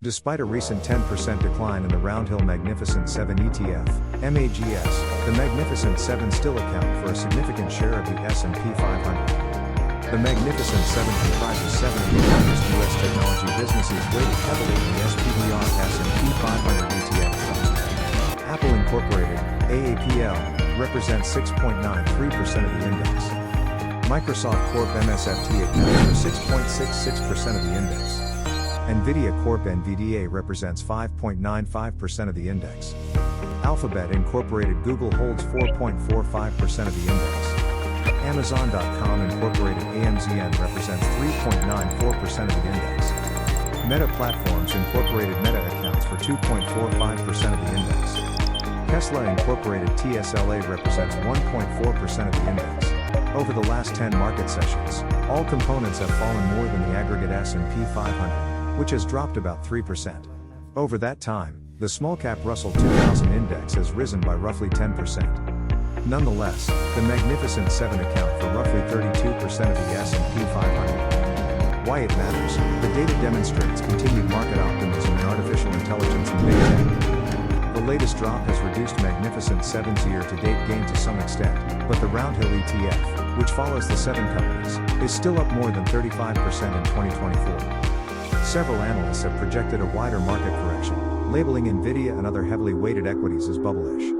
Despite a recent 10% decline in the Roundhill Magnificent 7 ETF, MAGS, the Magnificent 7 still account for a significant share of the S&P 500. The Magnificent 7 comprises 7 of the largest U.S. technology businesses weighted heavily in the SPDR S&P 500 ETF Trust. Apple Incorporated, AAPL, represents 6.93% of the index. Microsoft Corp MSFT accounts for 6.66% of the index. NVIDIA Corp NVDA represents 5.95% of the index. Alphabet Incorporated Google holds 4.45% of the index. Amazon.com Incorporated AMZN represents 3.94% of the index. Meta Platforms Incorporated Meta accounts for 2.45% of the index. Tesla Incorporated TSLA represents 1.4% of the index. Over the last 10 market sessions, all components have fallen more than the aggregate S&P 500, which has dropped about 3%. Over that time, the small-cap Russell 2000 index has risen by roughly 10%. Nonetheless, the Magnificent 7 account for roughly 32% of the S&P 500. Why it matters? The data demonstrates continued market optimism in artificial intelligence and big tech. The latest drop has reduced Magnificent 7's year-to-date gain to some extent, but the Roundhill ETF, which follows the 7 companies, is still up more than 35% in 2024. Several analysts have projected a wider market correction, labeling NVIDIA and other heavily weighted equities as bubblish.